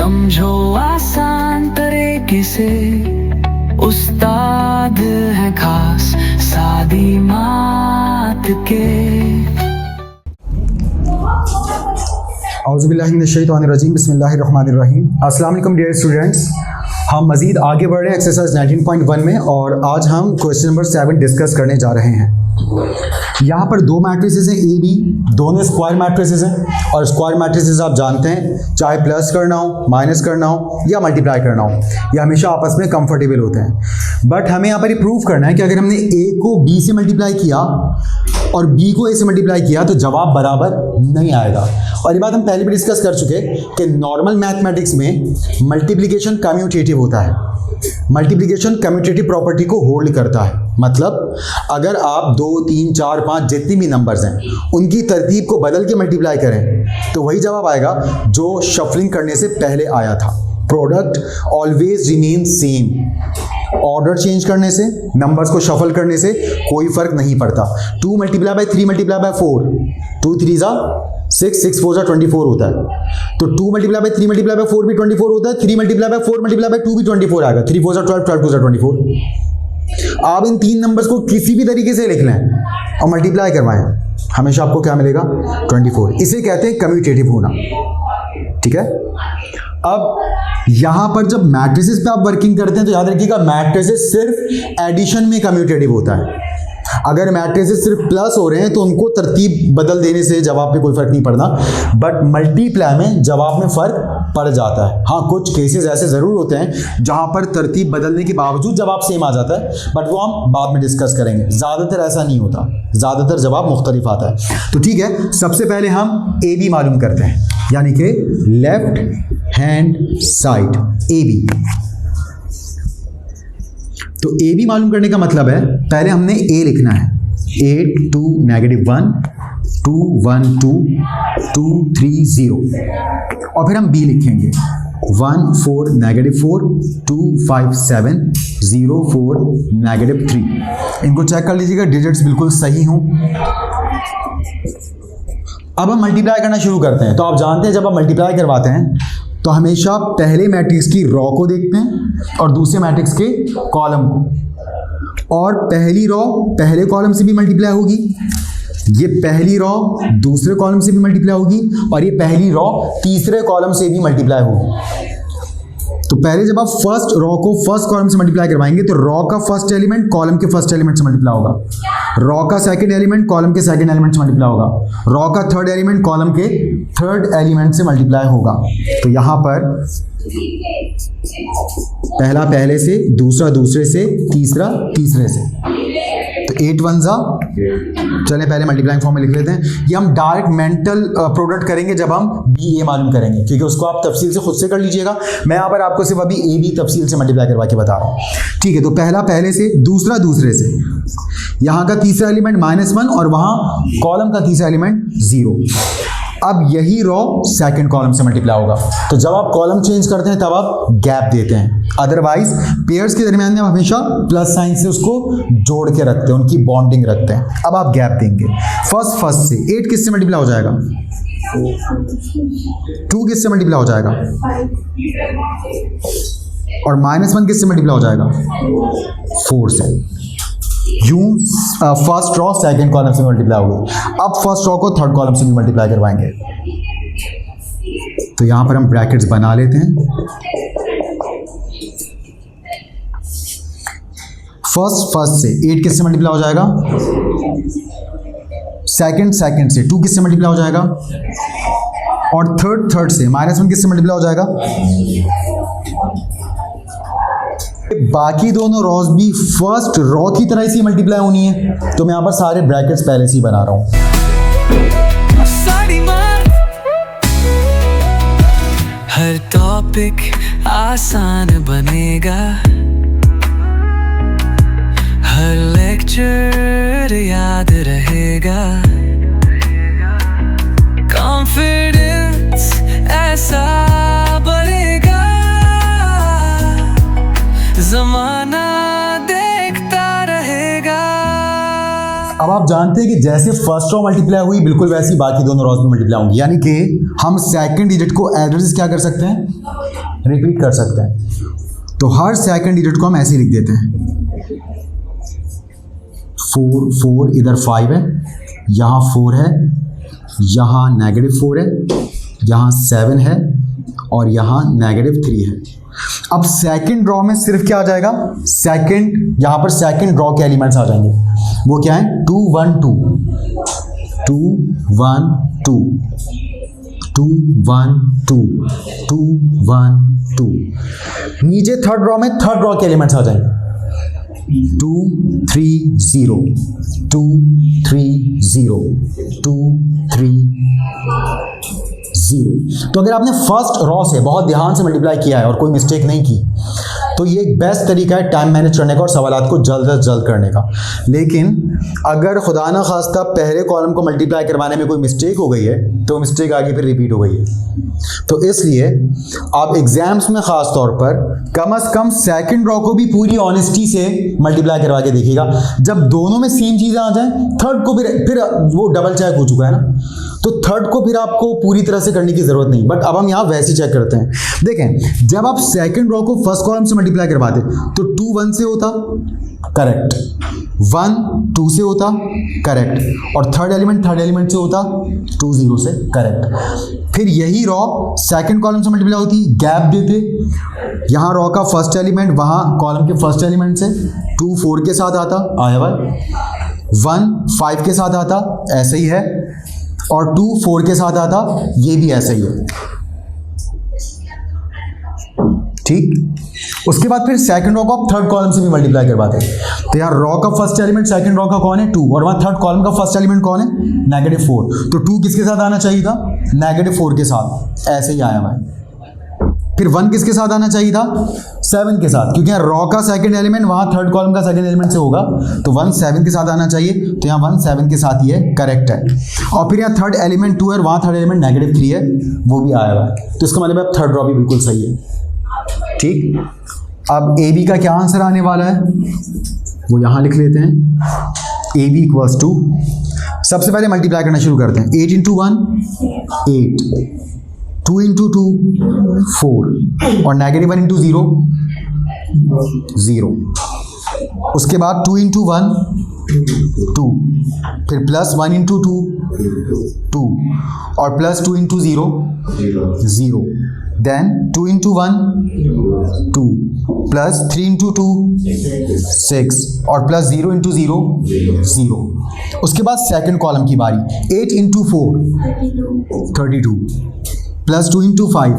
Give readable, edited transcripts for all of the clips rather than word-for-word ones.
समझो आसान तरीके से, उस्ताद है खास सादी मात के। औज़ुबिल्लाहिमिनश्शैतानिर्रजीम, बिस्मिल्लाहिर्रहमानिर्रहीम। अस्सलाम वालेकुम डियर स्टूडेंट्स, हम मज़ीद आगे बढ़ रहे हैं एक्सरसाइज 19.1 में और आज हम क्वेश्चन नंबर 7 डिस्कस करने जा रहे हैं। यहाँ पर दो मैट्रिसेस हैं ए बी, दोनों स्क्वायर मैट्रिसेस हैं और स्क्वायर मैट्रिसेस आप जानते हैं चाहे प्लस करना हो, माइनस करना हो या मल्टीप्लाई करना हो, ये हमेशा आपस में कंफर्टेबल होते हैं। बट हमें यहाँ पर ये प्रूव करना है कि अगर हमने ए को बी से मल्टीप्लाई किया और बी को ए से मल्टीप्लाई किया तो जवाब बराबर नहीं आएगा। और ये बात हम पहले भी डिस्कस कर चुके कि नॉर्मल मैथमेटिक्स में मल्टीप्लिकेशन कम्यूटेटिव होता है। मल्टीप्लिकेशन कम्यूटेटिव प्रॉपर्टी को होल्ड करता है। मतलब अगर आप 2, 3, 4, 5 जितनी भी नंबर्स हैं उनकी तरतीब को बदल के मल्टीप्लाई करें तो वही जवाब आएगा जो शफलिंग करने से पहले आया था। Product always remain same. Order change करने से, नंबर्स को शफल करने से कोई फर्क नहीं पड़ता। 2 मल्टीप्लाई बाय 3 मल्टीप्लाई बाय 4, 2 3 जा 6, 6 4 जा 24 होता है। तो 2 मल्टीप्लाई बाय 3 मल्टीप्लाई बाय 4 भी 24 होता है। 3 मल्टीप्लाई बाय 4 मल्टीप्लाई बाय 2 भी 24 आएगा। 3 4 जा 12, 12 2 जा 24। आप इन तीन नंबर्स को किसी भी तरीके से लिख लें और मल्टीप्लाई करवाएं, हमेशा आपको क्या मिलेगा? 24। इसे कहते हैं कम्यूटेटिव होना। ठीक है। अब यहां पर जब मैट्रिसेस पे आप वर्किंग करते हैं तो याद रखिएगा मैट्रिसेस सिर्फ एडिशन में कम्यूटेटिव होता है। अगर मैट्रिसेस सिर्फ प्लस हो रहे हैं तो उनको तरतीब बदल देने से जवाब पे कोई फर्क नहीं पड़ता, बट मल्टीप्लाई में जवाब में फर्क पड़ जाता है। हाँ, कुछ केसेस ऐसे जरूर होते हैं जहां पर तरतीब बदलने के बावजूद जवाब सेम आ जाता है, बट वो हम बाद में डिस्कस करेंगे। ज़्यादातर ऐसा नहीं होता, ज़्यादातर जवाब मुख्तलिफ आता है। तो ठीक है, सबसे पहले हम ए बी मालूम करते हैं, यानी कि left hand side A B. तो ए बी मालूम करने का मतलब है पहले हमने ए लिखना है। 8 2 -1 2 1 2 2 3 0 और फिर हम बी लिखेंगे 1 4 -4 2 5 7 0 4 -3। इनको चेक कर लीजिएगा, डिजिट्स बिल्कुल सही हों। अब हम मल्टीप्लाई करना शुरू करते हैं। तो आप जानते हैं जब आप मल्टीप्लाई करवाते हैं तो हमेशा पहले मैट्रिक्स की रॉ को देखते हैं और दूसरे मैट्रिक्स के कॉलम को। और पहली रॉ पहले कॉलम से भी मल्टीप्लाई होगी, ये पहली रॉ दूसरे कॉलम से भी मल्टीप्लाई होगी और ये पहली रॉ तीसरे कॉलम से भी मल्टीप्लाई होगी। तो पहले जब आप फर्स्ट रॉ को फर्स्ट कॉलम से मल्टीप्लाई करवाएंगे तो रॉ का फर्स्ट एलिमेंट कॉलम के फर्स्ट एलिमेंट से मल्टीप्लाई होगा। रॉ का सेकंड एलिमेंट कॉलम के सेकंड एलिमेंट से मल्टीप्लाई होगा। रॉ का थर्ड एलिमेंट कॉलम के थर्ड एलिमेंट से मल्टीप्लाई होगा। तो यहां पर पहला पहले से, दूसरा दूसरे से, तीसरा तीसरे से। तो 8 1 जा, चलें पहले मल्टीप्लाइंग फॉर्म में लिख लेते हैं। ये हम डायरेक्ट मेंटल प्रोडक्ट करेंगे जब हम बी ए मालूम करेंगे, क्योंकि उसको आप तफसील से खुद से कर लीजिएगा। मैं यहाँ पर आपको सिर्फ अभी ए बी तफसील से मल्टीप्लाई करवा के बता रहा हूँ। ठीक है, तो पहला पहले से, दूसरा दूसरे से, यहाँ का तीसरा एलिमेंट -1 और वहाँ कॉलम का तीसरा एलिमेंट 0। अब यही रॉ सेकंड कॉलम से मल्टीप्लाई होगा। तो जब आप कॉलम चेंज करते हैं तब आप गैप देते हैं, अदरवाइज पेयर्स के दरमियान में आप हमेशा प्लस साइन से उसको जोड़ के रखते हैं, उनकी बॉन्डिंग रखते हैं। अब आप गैप देंगे। फर्स्ट से 8 किससे मल्टीप्लाई हो जाएगा? 2 किससे मल्टीप्लाई हो जाएगा? और -1 किससे मल्टीप्लाई हो जाएगा? 4 से। यूं फर्स्ट रॉ सेकंड कॉलम से मल्टीप्लाई होगी। अब फर्स्ट रॉ को थर्ड कॉलम से भी मल्टीप्लाई करवाएंगे। तो यहां पर हम ब्रैकेट्स बना लेते हैं। फर्स्ट से 8 किससे मल्टीप्लाई हो जाएगा? सेकंड से 2 किससे मल्टीप्लाई हो जाएगा? और थर्ड से -1 किससे मल्टीप्लाई हो जाएगा? बाकी दोनों रॉज भी फर्स्ट रॉ की तरह से मल्टीप्लाई होनी है। तो मैं यहाँ पर सारे ब्रैकेट्स पहले से ही बना रहा हूं। हर टॉपिक आसान बनेगा, हर लेक्चर याद रहेगा, कॉन्फिडेंस ऐसा बढ़ेगा, जमाना देखता रहेगा। अब आप जानते हैं कि जैसे फर्स्ट रॉ मल्टीप्लाई हुई बिल्कुल वैसी बाकी दोनों रॉज में मल्टीप्लाई होंगी, यानी कि हम सेकंड डिजिट को एज क्या कर सकते हैं, रिपीट कर सकते हैं। तो हर सेकंड डिजिट को हम ऐसे लिख देते हैं 4 4, इधर 5 है, यहाँ 4 है, यहाँ -4 है, यहाँ 7 है और यहाँ -3 है। अब सेकंड रॉ में सिर्फ क्या आ जाएगा, सेकंड, यहाँ पर सेकंड रॉ के एलिमेंट्स आ जाएंगे। वो क्या है, 2 1 2 2 1 2 2 1 2 2 1 2। नीचे थर्ड रॉ में थर्ड रॉ के एलिमेंट्स आ जाएंगे 2 3 0 2 3 0 2 3 0। तो अगर आपने फर्स्ट रॉ से बहुत ध्यान से मल्टीप्लाई किया है और कोई मिस्टेक नहीं की तो ये एक बेस्ट तरीका है टाइम मैनेज करने का और सवालात को जल्द से जल्द करने का। लेकिन अगर खुदा ना खास्ता पहले कॉलम को मल्टीप्लाई करवाने में कोई मिस्टेक हो गई है तो मिस्टेक आगे फिर रिपीट हो गई है। तो इसलिए आप एग्जाम्स में ख़ास तौर पर कम से कम सेकंड रॉ को भी पूरी ऑनेस्टी से मल्टीप्लाई करवा के देखिएगा। जब दोनों में सेम चीज़ें आ जाएं, थर्ड को फिर वो डबल चेक हो चुका है ना, तो थर्ड को फिर आपको पूरी तरह से करने की ज़रूरत नहीं। बट अब हम यहाँ वैसे चेक करते हैं। देखें, जब आप सेकंड रॉ को फर्स्ट कॉलम से मल्टीप्लाई करवाते तो 2 1 से होता, करेक्ट, 1 2 से होता, करेक्ट, और थर्ड एलिमेंट से होता 2 0 से, करेक्ट। फिर यही रॉ सेकंड कॉलम से मल्टीप्लाई होती, गैप देते, यहाँ रॉ का फर्स्ट एलिमेंट वहाँ कॉलम के फर्स्ट एलिमेंट से 2 4 के साथ आता, आया भाई, 1 5 के साथ आता, ऐसे ही है, और 2 4 के साथ आता, ये भी ऐसे ही है, ठीक। उसके बाद फिर सेकंड रॉ को आप थर्ड कॉलम से भी मल्टीप्लाई करवाते हैं। तो यार रॉ का फर्स्ट एलिमेंट सेकंड रॉ का कौन है, 2, और वहाँ थर्ड कॉलम का फर्स्ट एलिमेंट कौन है, -4। तो 2 किसके साथ आना चाहिए था, -4 के साथ, ऐसे ही आया भाई। फिर 1 किसके साथ आना चाहिए था, 7 के साथ, क्योंकि यहाँ रॉ का सेकंड एलिमेंट वहाँ थर्ड कॉलम का सेकंड एलिमेंट से होगा, तो 1 7 के साथ आना चाहिए, तो यहाँ 1 7 के साथ ही है, करेक्ट है। और फिर यहाँ थर्ड एलिमेंट 2 है, वहाँ थर्ड एलिमेंट -3 है, वो भी आया हुआ है। तो इसका मतलब थर्ड रॉ भी बिल्कुल सही है, ठीक। अब ए बी का क्या आंसर आने वाला है वो यहाँ लिख लेते हैं। ए बी इक्वल्स टू, सबसे पहले मल्टीप्लाई करना शुरू करते हैं। 8 × 1 8, 2 × 2 4, और -1 × 0 0। उसके बाद 2 × 1 2, फिर +1 × 2 2, और +2 × 0 0, देन 2 × 1 2, +3 × 2 6, और +0 × 0 0। उसके बाद सेकंड कॉलम की बारी, 8 × 4 32, +2 × 5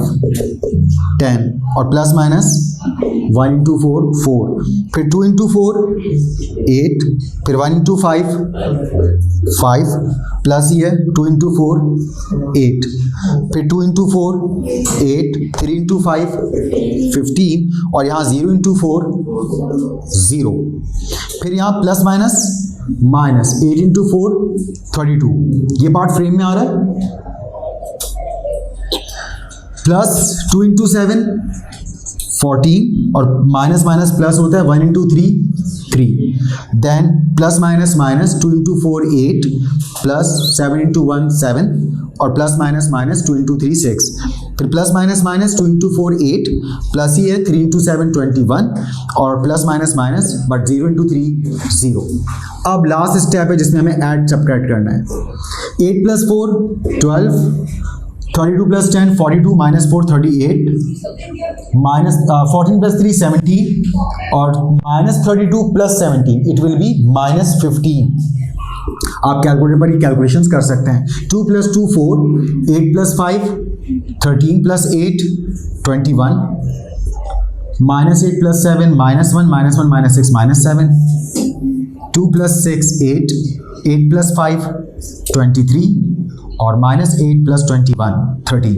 10, और ±1 × 4 4, फिर 2 × 4 8, फिर 1 × 5 5, प्लस ये 2 × 4 8, फिर 2 × 4 8, 3 × 5 15, और यहाँ 0 × 4 0, फिर यहाँ ±, 8 × 4 32। ये पार्ट फ्रेम में आ रहा है। +2 × 7 14, और माइनस प्लस होता है 1 × 3 3, देन +, 2 × 4 8, +7 × 1 7, और +, 2 × 3 6, फिर +, 2 × 4 8, प्लस ही है 3 × 7 21, और +, बट 0 × 3 0। अब लास्ट स्टेप है जिसमें हमें ऐड सब्ट्रैक्ट करना है। 8 + 4 12, 32 + 10 42, -4 38, -14 + 3 17, और -32 + 17 इट विल बी -15। आप कैलकुलेटर पर ही कैलकुलेशंस कर सकते हैं। 2 + 2 4, 8 + 5 13 + 8 21, -8 + 7 -1 -1 -6 -7, 2 + 6 8, 8 + 5 23, और -8 + 21 13।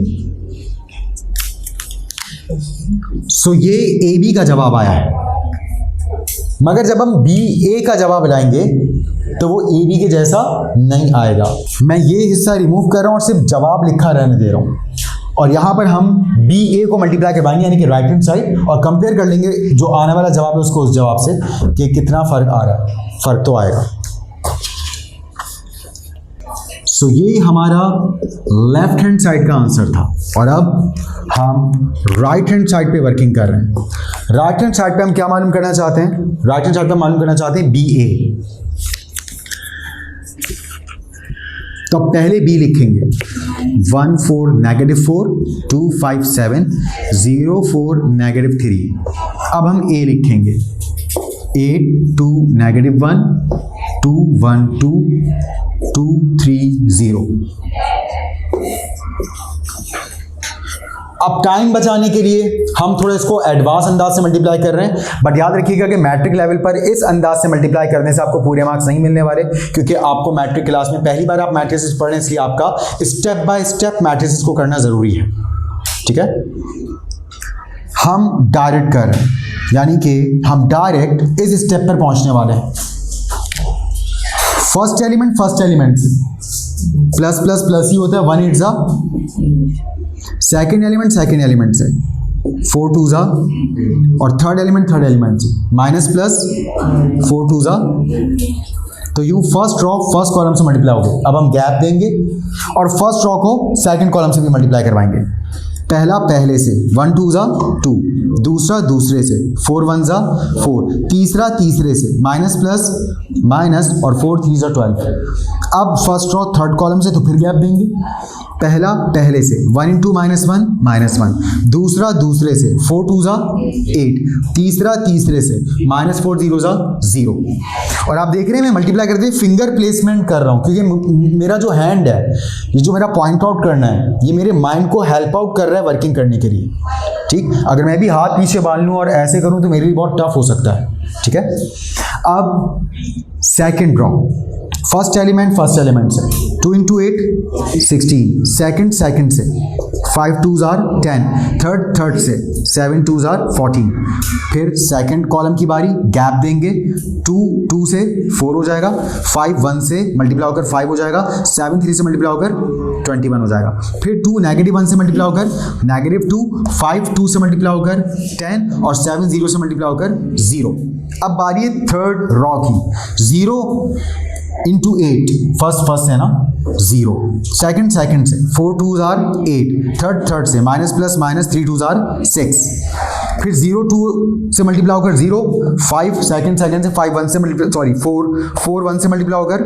सो ये ए बी का जवाब आया है, मगर जब हम बी ए का जवाब लाएंगे तो वो ए बी के जैसा नहीं आएगा। मैं ये हिस्सा रिमूव कर रहा हूँ और सिर्फ जवाब लिखा रहने दे रहा हूँ, और यहाँ पर हम बी ए को मल्टीप्लाई करवाएंगे, यानी कि राइट हैंड साइड, और कंपेयर कर लेंगे जो आने वाला जवाब है उसको उस जवाब से कि कितना फ़र्क आ रहा है। फ़र्क तो आएगा। सो ये हमारा लेफ्ट हैंड साइड का आंसर था। और अब हम राइट हैंड साइड पे वर्किंग कर रहे हैं। राइट हैंड साइड पे हम क्या मालूम करना चाहते हैं? राइट हैंड साइड पे मालूम करना चाहते हैं BA। तो पहले B लिखेंगे 1 4 -4 2 5 7 0 4 -3। अब हम A लिखेंगे 8 2 -1 2 1 2 2 3 0। अब टाइम बचाने के लिए हम थोड़ा इसको एडवांस अंदाज से मल्टीप्लाई कर रहे हैं, बट याद रखिएगा कि मैट्रिक लेवल पर इस अंदाज से मल्टीप्लाई करने से आपको पूरे मार्क्स नहीं मिलने वाले, क्योंकि आपको मैट्रिक क्लास में पहली बार आप मैट्रिसेस पढ़ रहे हैं, इसलिए आपका स्टेप बाय स्टेप मैट्रिसेस को करना जरूरी है। ठीक है, हम डायरेक्ट कर रहे हैं, यानी कि हम डायरेक्ट इस स्टेप पर पहुंचने वाले हैं। First element plus plus plus ही होता है, 1 8 जा। सेकेंड एलिमेंट से 4 2 जा, और थर्ड एलिमेंट से माइनस प्लस 4 2 जा। तो you first raw first column से मल्टीप्लाई हो गए। अब हम गैप देंगे और फर्स्ट रॉ को सेकंड कॉलम से भी मल्टीप्लाई करवाएंगे। पहला पहले से 1 2 जा 2, दूसरा दूसरे से 4 1 जा 4, तीसरा तीसरे से माइनस प्लस माइनस और 4 3 जा 12। अब फर्स्ट रॉ थर्ड कॉलम से, तो फिर गैप देंगे। पहला पहले से 1 × -1 दूसरा दूसरे से 4 2 जा 8, तीसरा तीसरे से -4 0 जा 0। और आप देख रहे हैं मैं मल्टीप्लाई करते हुए फिंगर प्लेसमेंट कर रहा हूँ, क्योंकि मेरा जो हैंड है, ये जो मेरा पॉइंट आउट करना है, ये मेरे माइंड को हेल्प आउट कर रहा है वर्किंग करने के लिए। ठीक, अगर मैं भी हाथ पीछे बांध लूँ और ऐसे करूँ तो मेरे लिए बहुत टफ हो सकता है। ठीक है, अब सेकेंड रॉ फर्स्ट एलिमेंट से 2 × 8 16, सेकेंड से 5 2 जार 10, थर्ड से 7 2 जार 14। फिर सेकेंड कॉलम की बारी, गैप देंगे। 2 से 4 हो जाएगा, 5 1 से मल्टीप्लाई होकर 5 हो जाएगा, 7 3 से मल्टीप्लाई होकर 21 हो जाएगा। फिर 2 -1 से मल्टीप्लाई होकर -2, 5 2 से मल्टीप्लाई होकर 10 और 7 0 से मल्टीप्लाई होकर 0। अब बारी है थर्ड रॉ की। 0 × 8 फर्स्ट है ना 0, सेकंड से 4 2 जार 8, थर्ड से माइनस प्लस माइनस 3 2 जार 6। फिर 0 2 से मल्टीप्लाई होकर 0, 5 सेकंड से 5 1 से मल्टीप्लाई 4 1 से मल्टीप्लाई होकर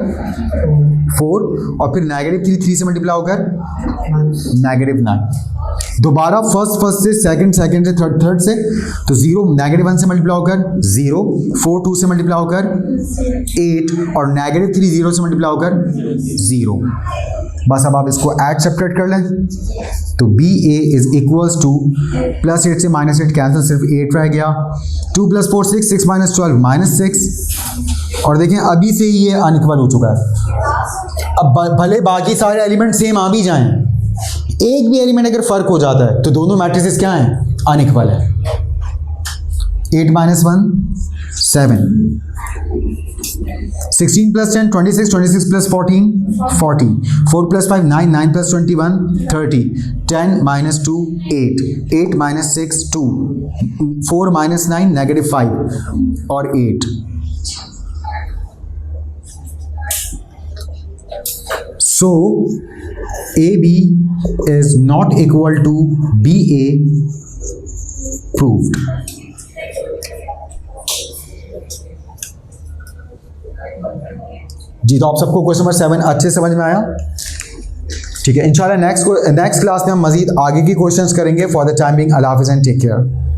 4, और फिर -3 से मल्टीप्लाई होकर -9। दोबारा फर्स्ट से सेकंड से थर्ड से, तो 0 -1 से मल्टीप्लाई होकर 0, 4 2 से मल्टीप्लाई होकर 8 और -3 0 से मल्टीप्लाई होकर 0। बस अब आप इसको ऐड सब्ट्रैक्ट कर लें, तो BA इज इक्वल्स टू +8 से -8 कैंसिल, सिर्फ 8 रह गया। 2 + 4 6, 6 - 12 -6। और देखें अभी से ही ये अनइक्वल हो चुका है। अब भले बाकी सारे एलिमेंट सेम आ भी जाएं, एक भी एलिमेंट अगर फर्क हो जाता है तो दोनों मैट्रिसेस क्या हैं? अनइक्वल है। 8 - 1 7, 16 + 10 26, 26 + 14 40, 4 + 5 9, 9 + 21 30, 10 - 2 8, 8 - 6 2, 4 - 9 -5 और 8। So AB is not equal to BA proved. जी, तो आप सबको क्वेश्चन नंबर 7 अच्छे समझ में आया? ठीक है, इंशाल्लाह नेक्स्ट क्लास में हम मजीद आगे की क्वेश्चंस करेंगे। फॉर द टाइम बिंग अल्लाह हाफिज़ एंड टेक केयर।